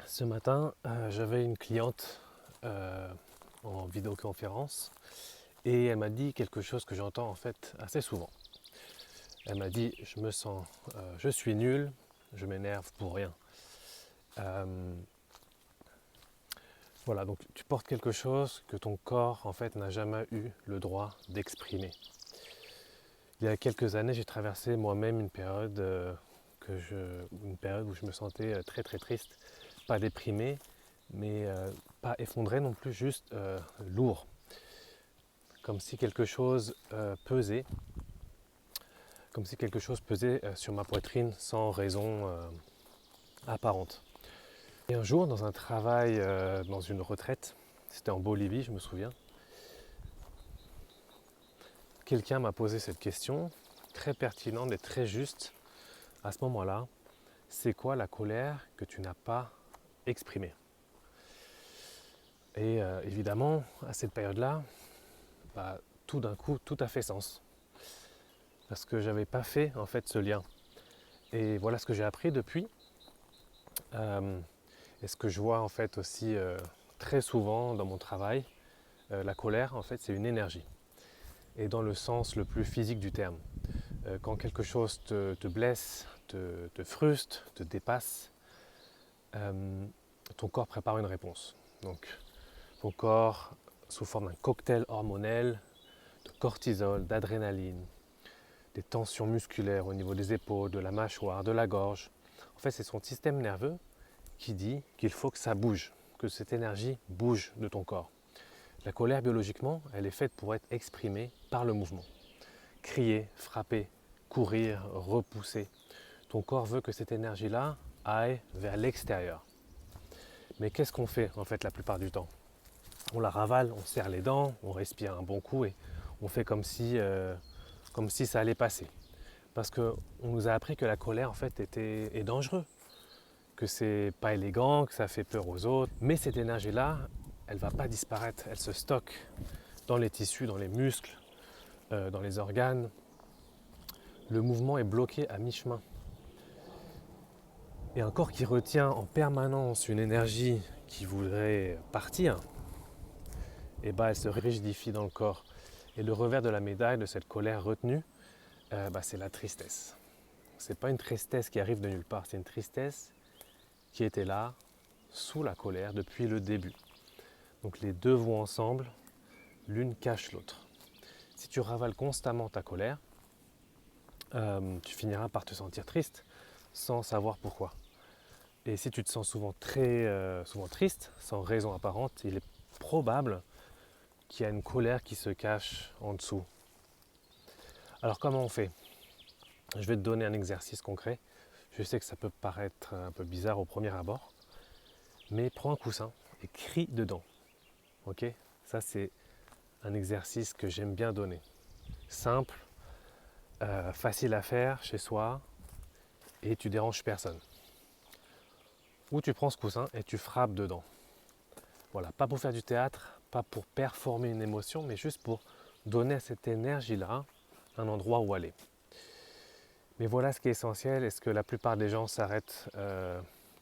Ce matin, j'avais une cliente en vidéoconférence et elle m'a dit quelque chose que j'entends en fait assez souvent. Elle m'a dit je suis nul, je m'énerve pour rien. Euh, voilà, donc tu portes quelque chose que ton corps en fait n'a jamais eu le droit d'exprimer. Il y a quelques années, j'ai traversé moi-même une période où je me sentais très très triste, pas déprimé, mais pas effondré non plus, juste lourd, comme si quelque chose pesait, comme si quelque chose pesait sur ma poitrine sans raison apparente. Et un jour, dans un travail, dans une retraite, c'était en Bolivie, je me souviens, quelqu'un m'a posé cette question, très pertinente et très juste. À ce moment-là, c'est quoi la colère que tu n'as pas exprimée? Et évidemment, à cette période-là, bah, tout d'un coup, tout a fait sens. Parce que j'avais pas fait en fait ce lien. Et voilà ce que j'ai appris depuis. Euh, et ce que je vois en fait aussi très souvent dans mon travail, la colère en fait c'est une énergie. Et dans le sens le plus physique du terme. Quand quelque chose te blesse, te frustre, te dépasse, euh, ton corps prépare une réponse. Donc ton corps, sous forme d'un cocktail hormonel, de cortisol, d'adrénaline, des tensions musculaires au niveau des épaules, de la mâchoire, de la gorge. En fait, c'est son système nerveux qui dit qu'il faut que ça bouge, que cette énergie bouge de ton corps. La colère, biologiquement, elle est faite pour être exprimée par le mouvement. Crier, frapper, courir, repousser. Ton corps veut que cette énergie-là aille vers l'extérieur. Mais qu'est-ce qu'on fait en fait la plupart du temps? On la ravale, on serre les dents, on respire un bon coup et on fait comme si ça allait passer. Parce qu'on nous a appris que la colère en fait est dangereux, que c'est pas élégant, que ça fait peur aux autres. Mais cette énergie-là, elle ne va pas disparaître, elle se stocke dans les tissus, dans les muscles, dans les organes. Le mouvement est bloqué à mi-chemin. Et un corps qui retient en permanence une énergie qui voudrait partir, et bah, elle se rigidifie dans le corps. Et le revers de la médaille de cette colère retenue, c'est la tristesse. C'est pas une tristesse qui arrive de nulle part, c'est une tristesse qui était là, sous la colère, depuis le début. Donc les deux vont ensemble, l'une cache l'autre. Si tu ravales constamment ta colère, tu finiras par te sentir triste sans savoir pourquoi. Et si tu te sens souvent triste, sans raison apparente, il est probable qu'il y a une colère qui se cache en dessous. Alors comment on fait? Je vais te donner un exercice concret. Je sais que ça peut paraître un peu bizarre au premier abord, mais prends un coussin et crie dedans. Ok? Ça c'est un exercice que j'aime bien donner. Simple, facile à faire chez soi et tu déranges personne. Ou tu prends ce coussin et tu frappes dedans. Voilà, pas pour faire du théâtre, pas pour performer une émotion, mais juste pour donner à cette énergie-là un endroit où aller. Mais voilà ce qui est essentiel et ce que la plupart des gens s'arrêtent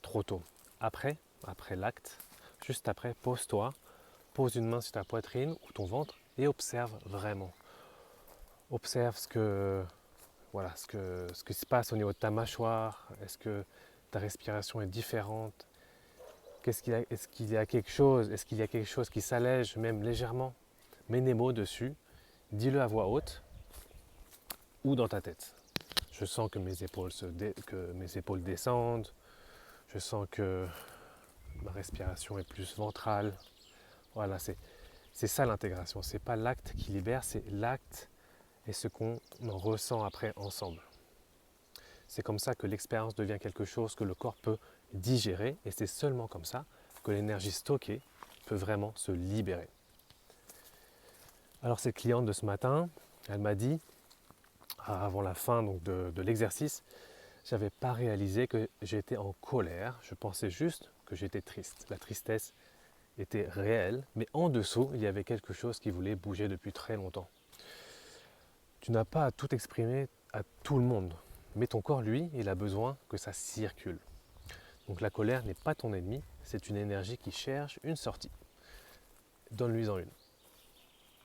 trop tôt. Après l'acte, juste après, pose-toi, pose une main sur ta poitrine ou ton ventre et observe vraiment. Observe ce qui se passe au niveau de ta mâchoire. Est-ce que ta respiration est différente? Est-ce qu'il y a quelque chose qui s'allège même légèrement? Mets des mots dessus, dis-le à voix haute ou dans ta tête. Je sens que que mes épaules descendent, je sens que ma respiration est plus ventrale. Voilà, c'est ça l'intégration. C'est pas l'acte qui libère, c'est l'acte et ce qu'on en ressent après ensemble. C'est comme ça que l'expérience devient quelque chose que le corps peut digérer et c'est seulement comme ça que l'énergie stockée peut vraiment se libérer. Alors cette cliente de ce matin, elle m'a dit, avant la fin donc, de l'exercice, j'avais pas réalisé que j'étais en colère, je pensais juste que j'étais triste. La tristesse était réelle, mais en dessous, il y avait quelque chose qui voulait bouger depuis très longtemps. Tu n'as pas à tout exprimer à tout le monde, mais ton corps, lui, il a besoin que ça circule. Donc la colère n'est pas ton ennemi, c'est une énergie qui cherche une sortie. Donne-lui-en une.